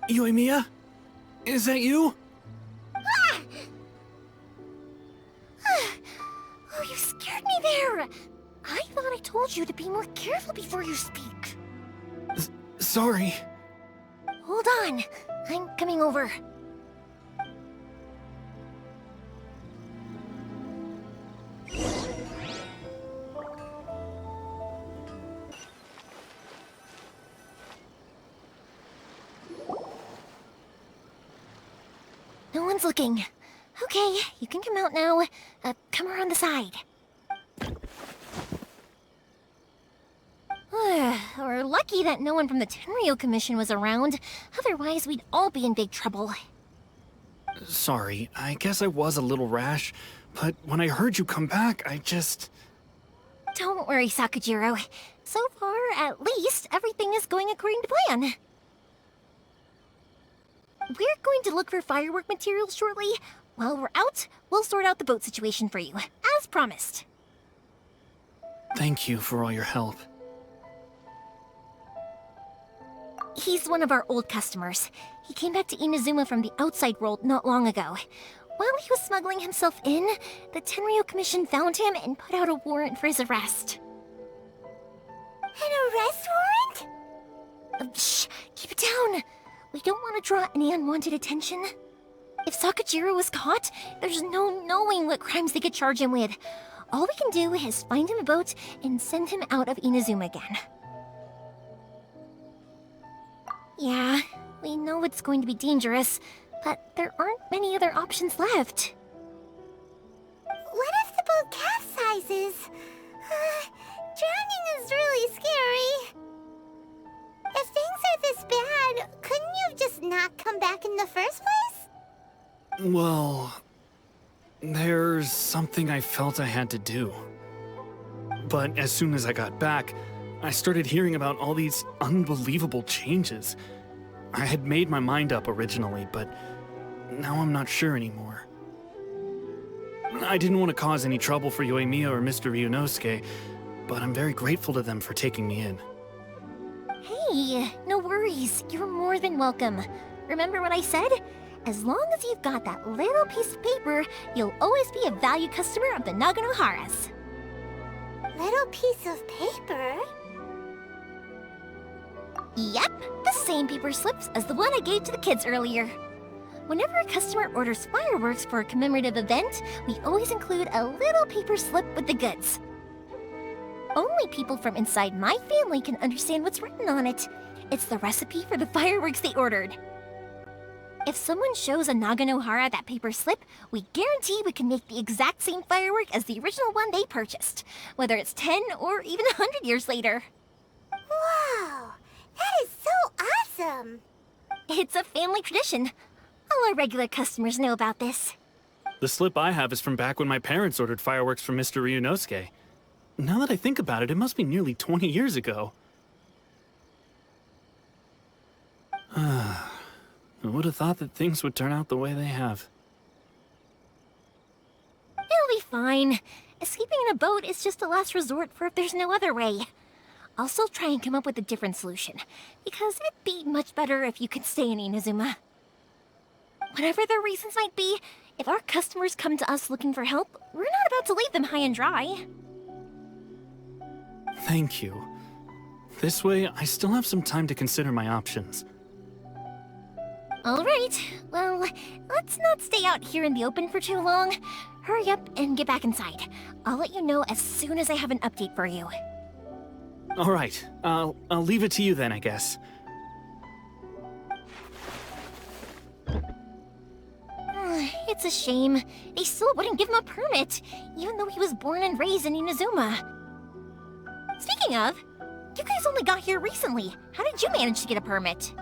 Yoimiya? Is that you? Oh, you scared me there! I thought I told you to be more careful before you speak. Sorry. Hold on, I'm coming over. No one's looking. Okay, you can come out now. Come around the side. We're lucky that no one from the Tenryo Commission was around. Otherwise, we'd all be in big trouble. Sorry, I guess I was a little rash, but when I heard you come back, I just... Don't worry, Sakujirou. So far, at least, everything is going according to plan. We're going to look for firework materials shortly. While we're out, we'll sort out the boat situation for you, as promised. Thank you for all your help. He's one of our old customers. He came back to Inazuma from the outside world not long ago. While he was smuggling himself in, the Tenryo Commission found him and put out a warrant for his arrest. An arrest warrant? Shh! Keep it down! We don't want to draw any unwanted attention. If Sakujirou was caught, there's no knowing what crimes they could charge him with. All we can do is find him a boat and send him out of Inazuma again. Yeah, we know it's going to be dangerous, but there aren't many other options left. What if the boat capsizes? Drowning is really scary. If things are this bad, couldn't you have just not come back in the first place? Well... there's something I felt I had to do. But as soon as I got back, I started hearing about all these unbelievable changes. I had made my mind up originally, but now I'm not sure anymore. I didn't want to cause any trouble for Yoimiya or Mr. Ryunosuke, but I'm very grateful to them for taking me in. Hey, no worries. You're more than welcome. Remember what I said? As long as you've got that little piece of paper, you'll always be a valued customer of the Naganohara's. Little piece of paper? Yep, the same paper slips as the one I gave to the kids earlier. Whenever a customer orders fireworks for a commemorative event, we always include a little paper slip with the goods. Only people from inside my family can understand what's written on it. It's the recipe for the fireworks they ordered. If someone shows a Naganohara that paper slip, we guarantee we can make the exact same firework as the original one they purchased, whether it's 10 or even 100 years later. Wow, that is so awesome! It's a family tradition. All our regular customers know about this. The slip I have is from back when my parents ordered fireworks from Mr. Ryunosuke. Now that I think about it, it must be nearly 20 years ago. I would have thought that things would turn out the way they have. It'll be fine. Escaping in a boat is just a last resort for if there's no other way. I'll still try and come up with a different solution, because it'd be much better if you could stay in Inazuma. Whatever their reasons might be, if our customers come to us looking for help, we're not about to leave them high and dry. Thank you. This way, I still have some time to consider my options. All right, well, let's not stay out here in the open for too long. Hurry up and get back inside. I'll let you know as soon as I have an update for you. All right, I'll leave it to you then, I guess. It's a shame. They still wouldn't give him a permit, even though he was born and raised in Inazuma. Speaking of, you guys only got here recently. How did you manage to get a permit?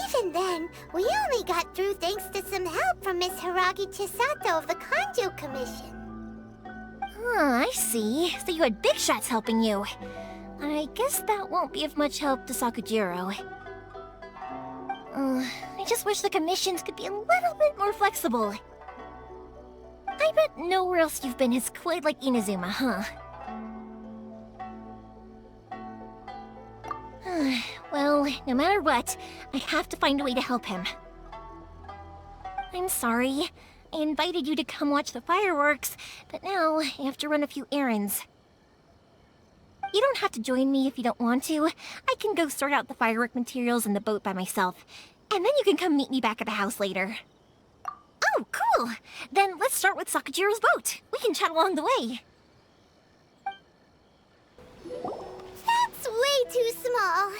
Even then, we only got through thanks to some help from Miss Hiragi Chisato of the Kanjo Commission. I see. So you had big shots helping you. I guess that won't be of much help to Sakujirou. I just wish the commissions could be a little bit more flexible. I bet nowhere else you've been is quite like Inazuma, huh? Well, Still, no matter what, I have to find a way to help him. I'm sorry. I invited you to come watch the fireworks, but now I have to run a few errands. You don't have to join me if you don't want to. I can go sort out the firework materials in the boat by myself, and then you can come meet me back at the house later. Oh, cool! Then let's start with Sakujirou's boat. We can chat along the way. That's way too small.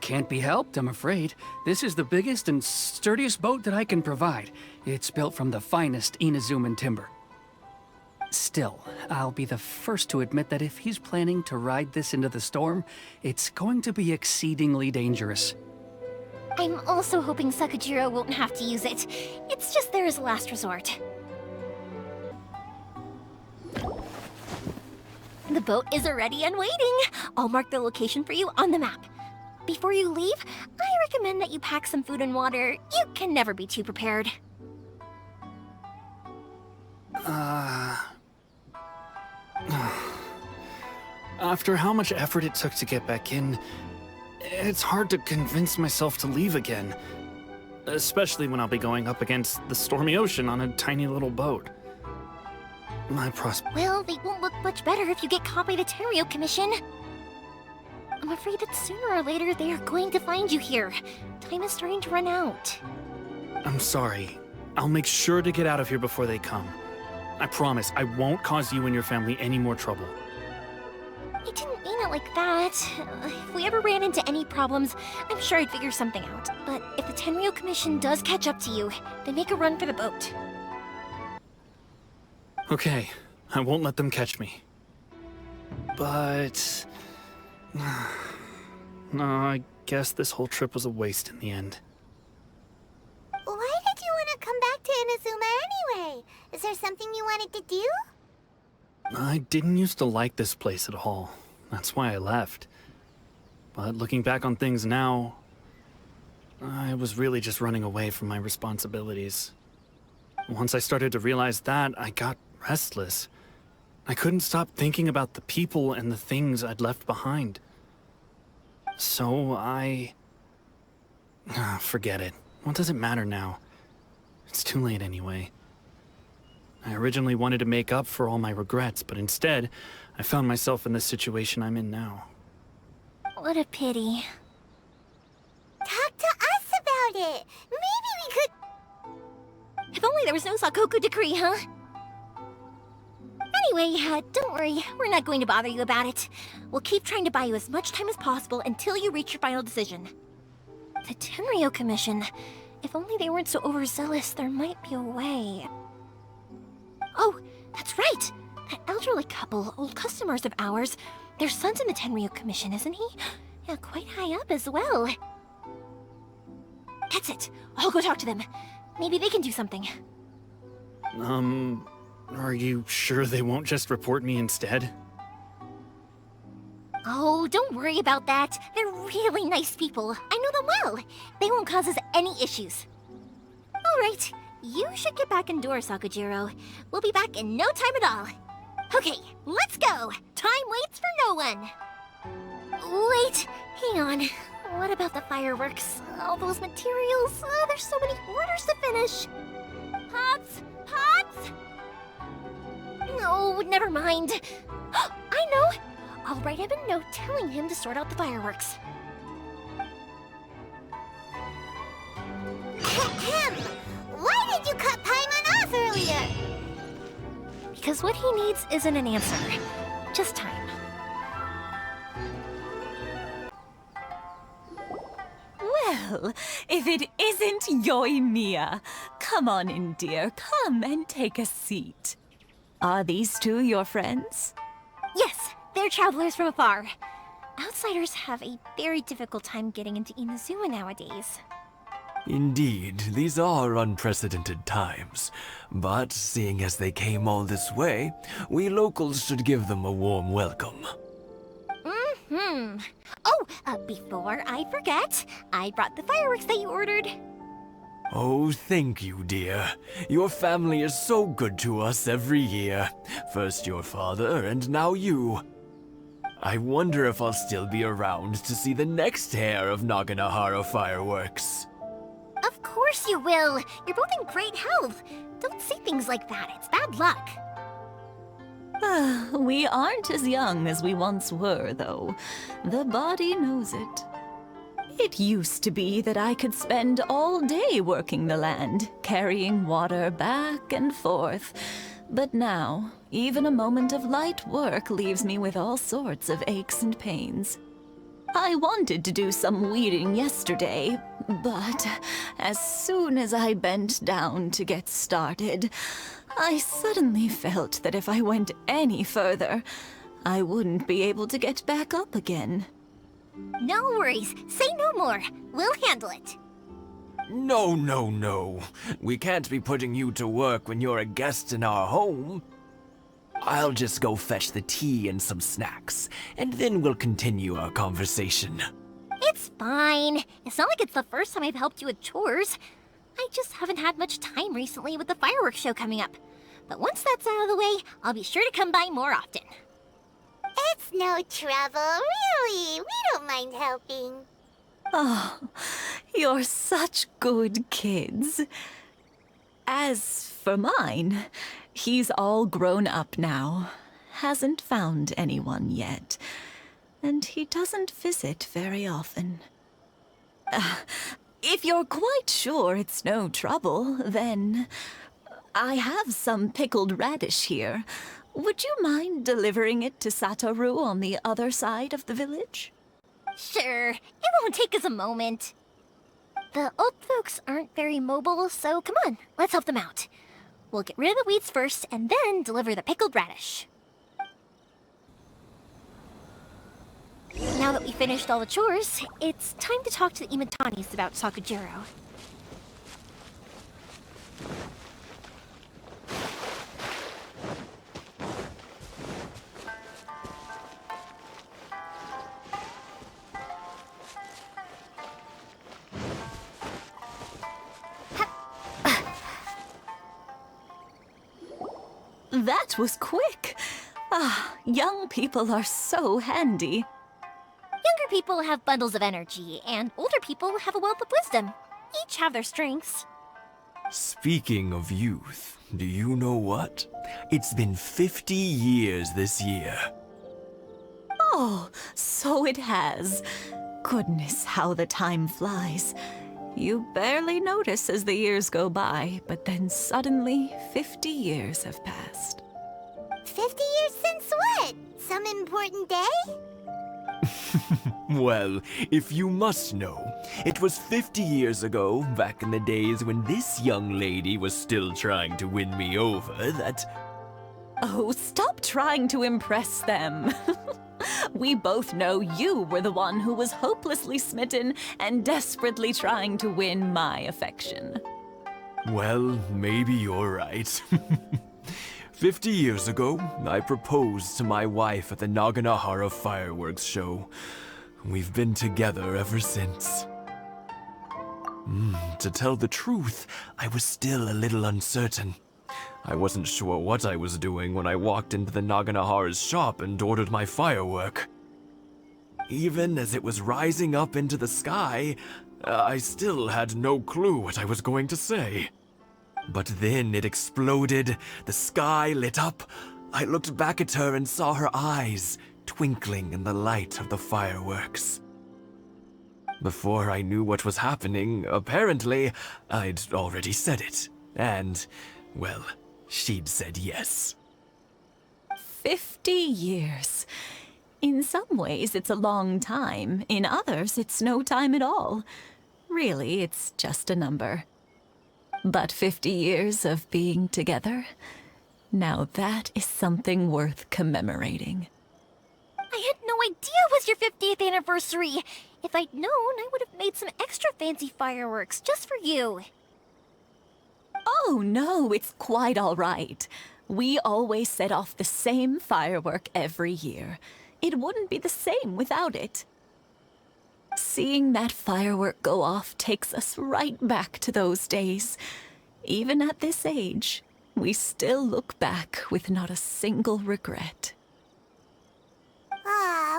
Can't be helped, I'm afraid. This is the biggest and sturdiest boat that I can provide. It's built from the finest Inazuman timber. Still, I'll be the first to admit that if he's planning to ride this into the storm, it's going to be exceedingly dangerous. I'm also hoping Sakujirou won't have to use it. It's just there as a last resort. The boat is already and waiting. I'll mark the location for you on the map. Before you leave, I recommend that you pack some food and water. You can never be too prepared. After how much effort it took to get back in, it's hard to convince myself to leave again. Especially when I'll be going up against the stormy ocean on a tiny little boat. My prospect. Well, they won't look much better if you get caught by the Tenryou Commission. I'm afraid that sooner or later they are going to find you here. Time is starting to run out. I'm sorry. I'll make sure to get out of here before they come. I promise I won't cause you and your family any more trouble. I didn't mean it like that. If we ever ran into any problems, I'm sure I'd figure something out. But if the Tenryou Commission does catch up to you, then make a run for the boat. Okay, I won't let them catch me. But... no, I guess this whole trip was a waste in the end. Why did you want to come back to Inazuma anyway? Is there something you wanted to do? I didn't used to like this place at all. That's why I left. But looking back on things now, I was really just running away from my responsibilities. Once I started to realize that, I got restless. I couldn't stop thinking about the people and the things I'd left behind. So forget it. What does it matter now? It's too late anyway. I originally wanted to make up for all my regrets, but instead, I found myself in the situation I'm in now. What a pity. Talk to us about it. Maybe we could... If only there was no Sakoku decree, huh? Anyway, don't worry. We're not going to bother you about it. We'll keep trying to buy you as much time as possible until you reach your final decision. The Tenryou Commission. If only they weren't so overzealous, there might be a way. Oh, that's right! That elderly couple, old customers of ours, their son's in the Tenryou Commission, isn't he? Yeah, quite high up as well. That's it. I'll go talk to them. Maybe they can do something. Are you sure they won't just report me instead? Oh, don't worry about that. They're really nice people. I know them well. They won't cause us any issues. All right, you should get back indoors, Sakujirou. We'll be back in no time at all. Okay, let's go. Time waits for no one. Wait, hang on. What about the fireworks? All those materials? Oh, there's so many orders to finish. Pops! Pops! No, never mind. I know! I'll write him a note telling him to sort out the fireworks. Ahem. Why did you cut Paimon off earlier? Because what he needs isn't an answer, just time. Well, if it isn't Yoimiya, come on in, dear. Come and take a seat. Are these two your friends? Yes, they're travelers from afar. Outsiders have a very difficult time getting into Inazuma nowadays. Indeed, these are unprecedented times. But seeing as they came all this way, we locals should give them a warm welcome. Oh, before I forget, I brought the fireworks that you ordered. Oh, thank you, dear. Your family is so good to us every year. First your father, and now you. I wonder if I'll still be around to see the next pair of Naganahara fireworks. Of course you will. You're both in great health. Don't say things like that. It's bad luck. We aren't as young as we once were, though. The body knows it. It used to be that I could spend all day working the land, carrying water back and forth. But now, even a moment of light work leaves me with all sorts of aches and pains. I wanted to do some weeding yesterday, but as soon as I bent down to get started, I suddenly felt that if I went any further, I wouldn't be able to get back up again. No worries. Say no more. We'll handle it. No, no, no. We can't be putting you to work when you're a guest in our home. I'll just go fetch the tea and some snacks, and then we'll continue our conversation. It's fine. It's not like it's the first time I've helped you with chores. I just haven't had much time recently with the fireworks show coming up. But once that's out of the way, I'll be sure to come by more often. It's no trouble, really. We don't mind helping. Oh, you're such good kids. As for mine, he's all grown up now. Hasn't found anyone yet. And he doesn't visit very often. If you're quite sure it's no trouble, then I have some pickled radish here. Would you mind delivering it to Satoru on the other side of the village? Sure. It won't take us a moment. The old folks aren't very mobile, so come on, let's help them out. We'll get rid of the weeds first, and then deliver the pickled radish. Now that we finished all the chores, it's time to talk to the Imatanis about Sakujirou. That was quick. Young people are so handy. Younger people have bundles of energy, and older people have a wealth of wisdom. Each have their strengths. Speaking of youth, do you know what? It's been 50 years this year. Oh, so it has. Goodness, how the time flies. You barely notice as the years go by, but then suddenly 50 years have passed. 50 years since what? Some important day? Well, if you must know, it was 50 years ago, back in the days when this young lady was still trying to win me over, that... Oh, stop trying to impress them. We both know you were the one who was hopelessly smitten and desperately trying to win my affection. Well, maybe you're right. 50 years ago, I proposed to my wife at the Naganahara fireworks show. We've been together ever since. To tell the truth, I was still a little uncertain. I wasn't sure what I was doing when I walked into the Naganahara's shop and ordered my firework. Even as it was rising up into the sky, I still had no clue what I was going to say. But then it exploded, the sky lit up. I looked back at her and saw her eyes twinkling in the light of the fireworks. Before I knew what was happening, apparently, I'd already said it. And, well, she'd said yes. 50 years. In some ways, it's a long time. In others, it's no time at all. Really, it's just a number. But 50 years of being together, now that is something worth commemorating. I had no idea it was your 50th anniversary. If I'd known, I would have made some extra fancy fireworks just for you. Oh, no, it's quite all right. We always set off the same firework every year. It wouldn't be the same without it. Seeing that firework go off takes us right back to those days. Even at this age, we still look back with not a single regret. Ah,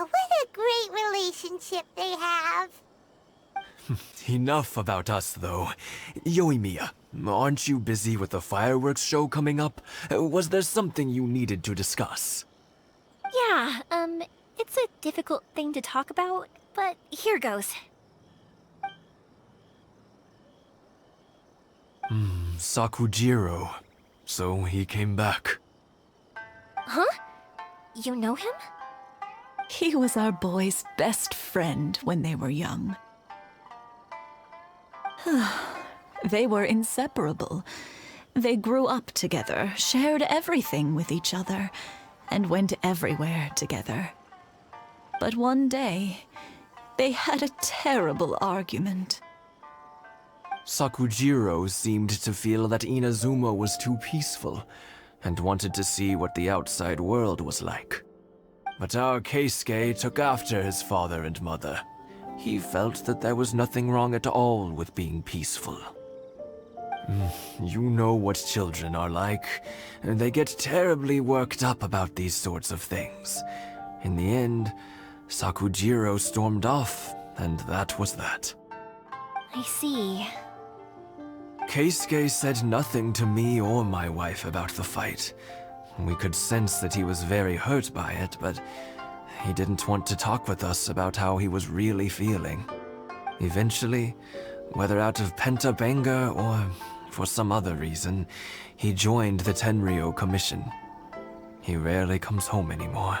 relationship they have. Enough about us, though. Yoimiya, aren't you busy with the fireworks show coming up? Was there something you needed to discuss? Yeah, it's a difficult thing to talk about, but here goes. Sakujirou. So he came back. Huh? You know him? He was our boy's best friend when they were young. They were inseparable. They grew up together, shared everything with each other, and went everywhere together. But one day, they had a terrible argument. Sakujirou seemed to feel that Inazuma was too peaceful, and wanted to see what the outside world was like. But our Keisuke took after his father and mother. He felt that there was nothing wrong at all with being peaceful. You know what children are like. They get terribly worked up about these sorts of things. In the end, Sakujirou stormed off, and that was that. I see. Keisuke said nothing to me or my wife about the fight. We could sense that he was very hurt by it, but he didn't want to talk with us about how he was really feeling. Eventually, whether out of pent-up anger or for some other reason, he joined the Tenryou Commission. He rarely comes home anymore.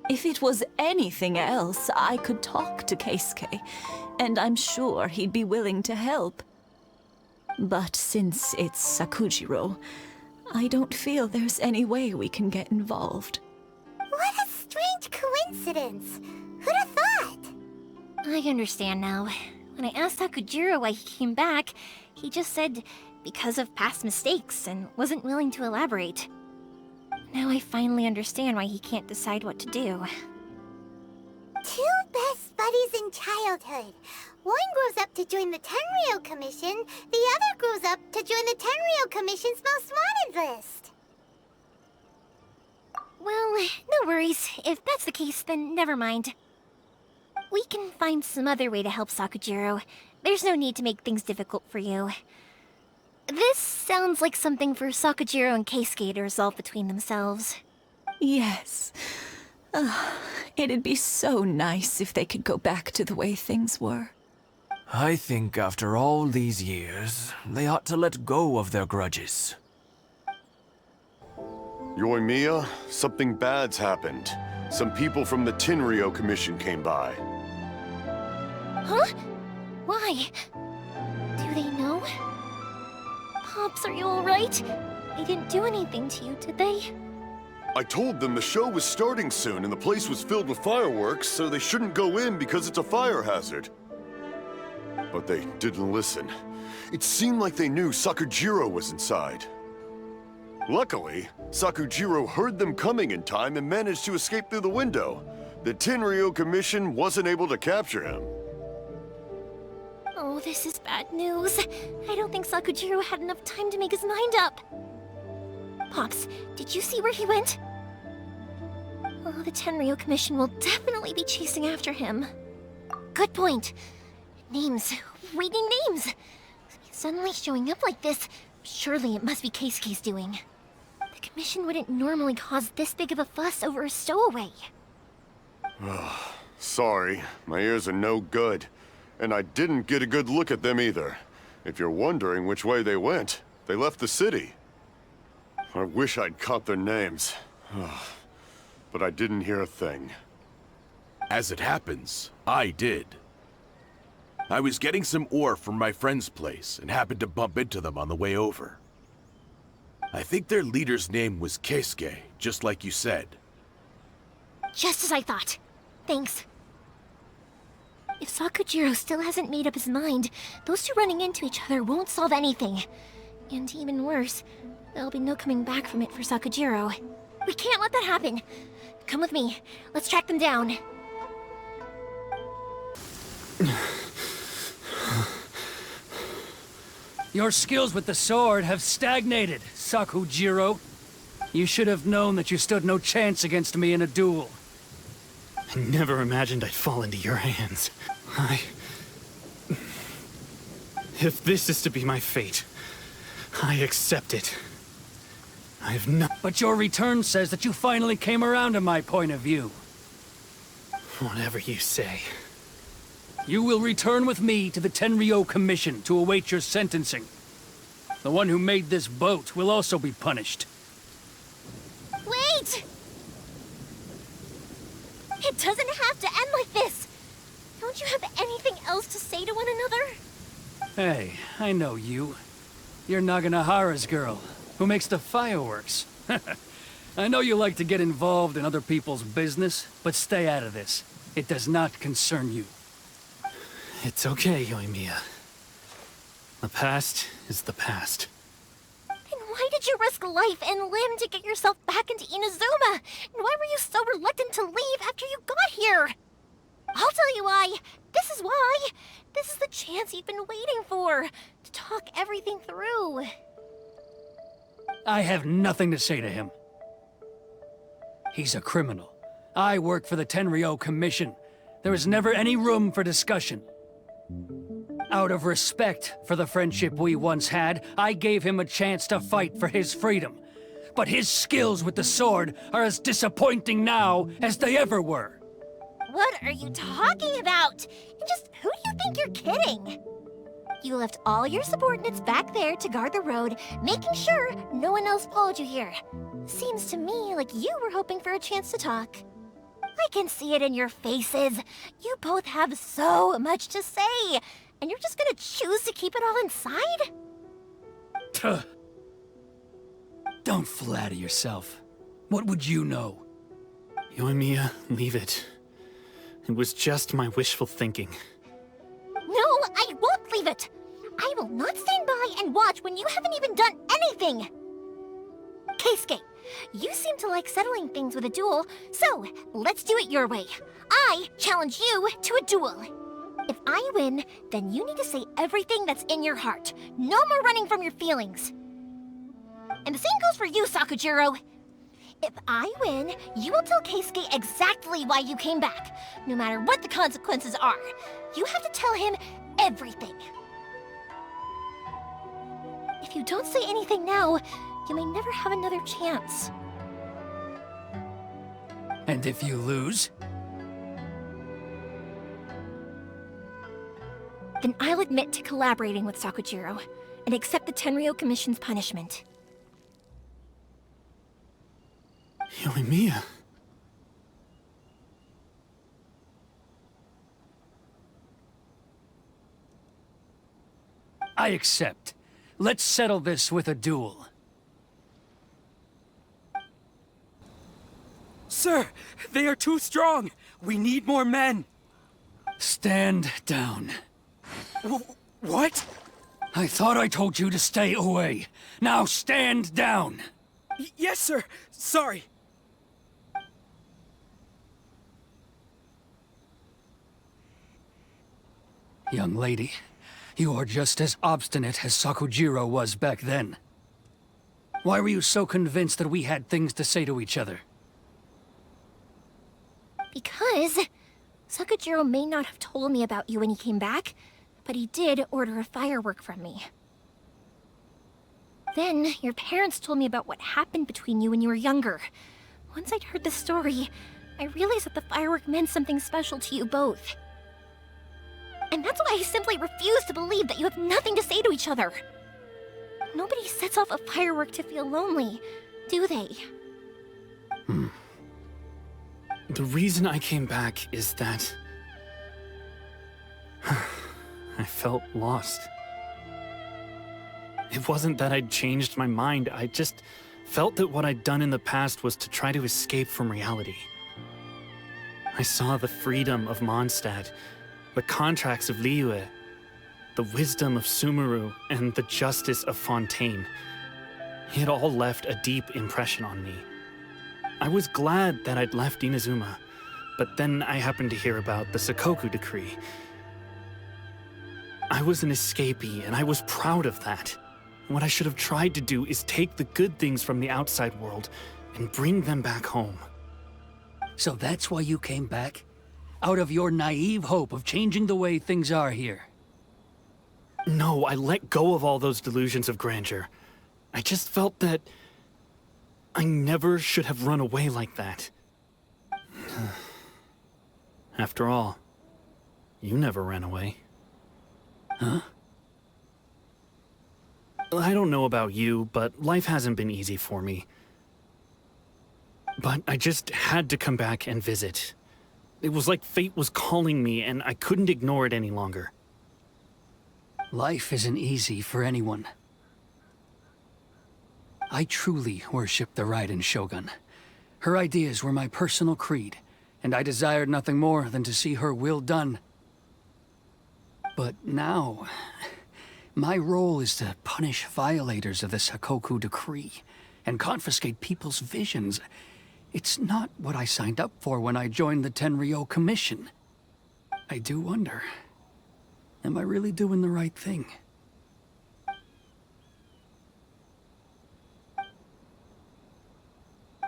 If it was anything else, I could talk to Keisuke, and I'm sure he'd be willing to help. But since it's Sakujirou, I don't feel there's any way we can get involved. What a strange coincidence. Who'd have thought? I understand now. When I asked Sakujirou why he came back, he just said because of past mistakes and wasn't willing to elaborate. Now I finally understand why he can't decide what to do. Two best buddies in childhood. One grows up to join the Tenryou Commission, the other grows up to join the Tenryou Commission's most wanted list. Well, no worries. If that's the case, then never mind. We can find some other way to help Sakujirou. There's no need to make things difficult for you. This sounds like something for Sakujirou and Keisuke to resolve between themselves. Yes. It'd be so nice if they could go back to the way things were. I think after all these years, they ought to let go of their grudges. Yoimiya, something bad's happened. Some people from the Tenryou Commission came by. Huh? Why? Do they know? Pops, are you alright? They didn't do anything to you, did they? I told them the show was starting soon and the place was filled with fireworks, so they shouldn't go in because it's a fire hazard. But they didn't listen. It seemed like they knew Sakujirou was inside. Luckily, Sakujirou heard them coming in time and managed to escape through the window. The Tenryou Commission wasn't able to capture him. Oh, this is bad news. I don't think Sakujirou had enough time to make his mind up. Pops, did you see where he went? Oh, the Tenryou Commission will definitely be chasing after him. Good point. Names. Reading names. Suddenly showing up like this, surely it must be Keisuke's doing. The Commission wouldn't normally cause this big of a fuss over a stowaway. Sorry, my ears are no good. And I didn't get a good look at them either. If you're wondering which way they went, they left the city. I wish I'd caught their names. But I didn't hear a thing. As it happens, I did. I was getting some ore from my friend's place and happened to bump into them on the way over. I think their leader's name was Keisuke, just like you said. Just as I thought. Thanks. If Sakujirou still hasn't made up his mind, those two running into each other won't solve anything. And even worse, there'll be no coming back from it for Sakujirou. We can't let that happen. Come with me. Let's track them down. Your skills with the sword have stagnated, Sakujirou. You should have known that you stood no chance against me in a duel. I never imagined I'd fall into your hands. If this is to be my fate, I accept it. I have no... But your return says that you finally came around to my point of view. Whatever you say. You will return with me to the Tenryou Commission to await your sentencing. The one who made this boat will also be punished. Wait! It doesn't have to end like this! Don't you have anything else to say to one another? Hey, I know you. You're Naganahara's girl, who makes the fireworks. I know you like to get involved in other people's business, but stay out of this. It does not concern you. It's okay, Yoimiya. The past is the past. Then why did you risk life and limb to get yourself back into Inazuma? And why were you so reluctant to leave after you got here? I'll tell you why. This is why. This is the chance you've been waiting for, to talk everything through. I have nothing to say to him. He's a criminal. I work for the Tenryou Commission. There is never any room for discussion. Out of respect for the friendship we once had, I gave him a chance to fight for his freedom. But his skills with the sword are as disappointing now as they ever were. What are you talking about? And just who do you think you're kidding? You left all your subordinates back there to guard the road, making sure no one else followed you here. Seems to me like you were hoping for a chance to talk. I can see it in your faces. You both have so much to say, and you're just gonna choose to keep it all inside? Tuh. Don't flatter yourself. What would you know? Yoimiya, leave it. It was just my wishful thinking. No, I won't leave it! I will not stand by and watch when you haven't even done anything! Keisuke, you seem to like settling things with a duel, so let's do it your way. I challenge you to a duel. If I win, then you need to say everything that's in your heart. No more running from your feelings. And the same goes for you, Sakujirou. If I win, you will tell Keisuke exactly why you came back, no matter what the consequences are. You have to tell him everything. If you don't say anything now, you may never have another chance. And if you lose? Then I'll admit to collaborating with Sakujirou and accept the Tenryou Commission's punishment. Yoimiya. I accept. Let's settle this with a duel. Sir, they are too strong. We need more men. Stand down. What? I thought I told you to stay away. Now stand down. Yes, sir. Sorry. Young lady, you are just as obstinate as Sakujirou was back then. Why were you so convinced that we had things to say to each other? Because Sakujirou may not have told me about you when he came back, but he did order a firework from me. Then, your parents told me about what happened between you when you were younger. Once I'd heard the story, I realized that the firework meant something special to you both. And that's why I simply refuse to believe that you have nothing to say to each other. Nobody sets off a firework to feel lonely, do they? The reason I came back is that... I felt lost. It wasn't that I'd changed my mind, I just felt that what I'd done in the past was to try to escape from reality. I saw the freedom of Mondstadt, the contracts of Liyue, the wisdom of Sumeru, and the justice of Fontaine. It all left a deep impression on me. I was glad that I'd left Inazuma, but then I happened to hear about the Sakoku decree. I was an escapee, and I was proud of that. What I should have tried to do is take the good things from the outside world and bring them back home. So that's why you came back? Out of your naive hope of changing the way things are here? No, I let go of all those delusions of grandeur. I just felt that I never should have run away like that. After all, you never ran away. Huh? I don't know about you, but life hasn't been easy for me. But I just had to come back and visit. It was like fate was calling me, and I couldn't ignore it any longer. Life isn't easy for anyone. I truly worship the Raiden Shogun. Her ideas were my personal creed, and I desired nothing more than to see her will done. But now, my role is to punish violators of the Sakoku decree and confiscate people's visions. It's not what I signed up for when I joined the Tenryou Commission. I do wonder, am I really doing the right thing?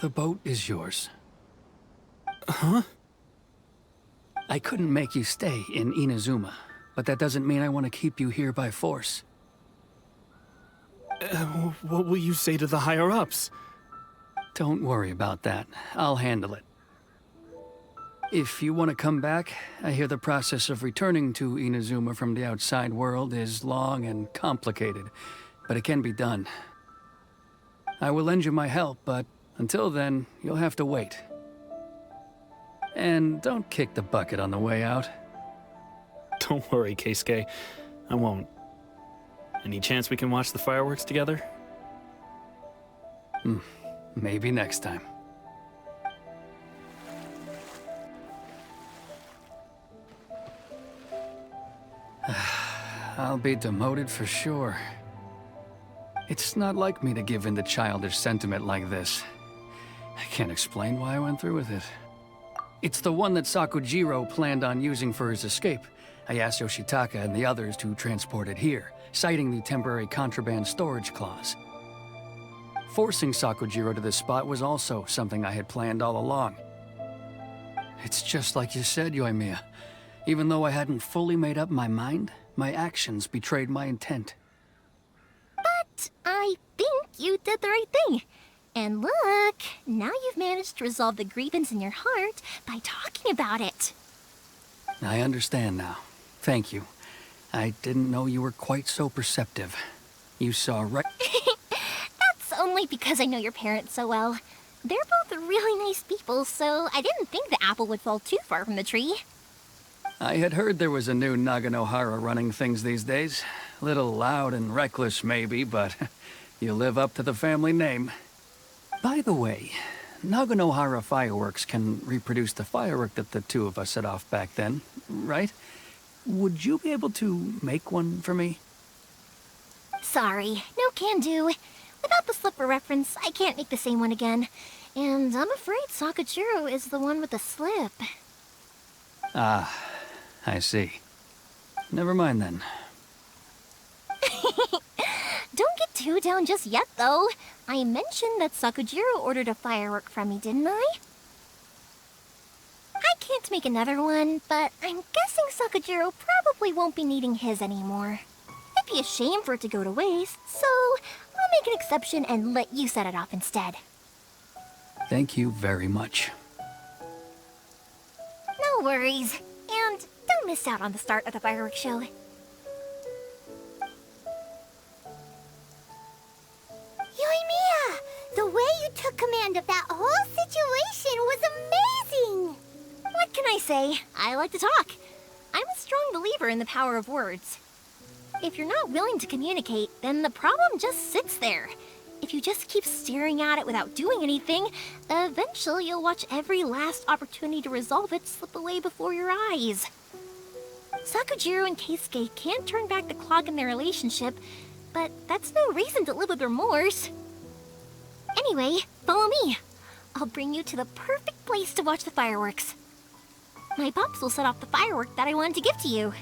The boat is yours. Huh? I couldn't make you stay in Inazuma, but that doesn't mean I want to keep you here by force. What will you say to the higher-ups? Don't worry about that. I'll handle it. If you want to come back, I hear the process of returning to Inazuma from the outside world is long and complicated, but it can be done. I will lend you my help, but until then, you'll have to wait. And don't kick the bucket on the way out. Don't worry, Keisuke. I won't. Any chance we can watch the fireworks together? Maybe next time. I'll be demoted for sure. It's not like me to give in to childish sentiment like this. I can't explain why I went through with it. It's the one that Sakujirou planned on using for his escape. I asked Yoshitaka and the others to transport it here, citing the temporary contraband storage clause. Forcing Sakujirou to this spot was also something I had planned all along. It's just like you said, Yoimiya. Even though I hadn't fully made up my mind, my actions betrayed my intent. But I think you did the right thing. And look, now you've managed to resolve the grievance in your heart by talking about it. I understand now. Thank you. I didn't know you were quite so perceptive. You saw right... That's only because I know your parents so well. They're both really nice people, so I didn't think the apple would fall too far from the tree. I had heard there was a new Naganohara running things these days. Little loud and reckless, maybe, but you live up to the family name. By the way, Naganohara fireworks can reproduce the firework that the two of us set off back then, right? Would you be able to make one for me? Sorry, no can do. Without the slipper reference, I can't make the same one again. And I'm afraid Sakujirou is the one with the slip. Ah, I see. Never mind then. Don't get too down just yet, though. I mentioned that Sakujirou ordered a firework from me, didn't I? I can't make another one, but I'm guessing Sakujirou probably won't be needing his anymore. It'd be a shame for it to go to waste, so I'll make an exception and let you set it off instead. Thank you very much. No worries. And don't miss out on the start of the fireworks show. Yoimiya! The way you took command of that whole situation was amazing! What can I say? I like to talk. I'm a strong believer in the power of words. If you're not willing to communicate, then the problem just sits there. If you just keep staring at it without doing anything, eventually you'll watch every last opportunity to resolve it slip away before your eyes. Sakujirou and Keisuke can't turn back the clock in their relationship, but that's no reason to live with remorse. Anyway, follow me. I'll bring you to the perfect place to watch the fireworks. My pops will set off the firework that I wanted to give to you.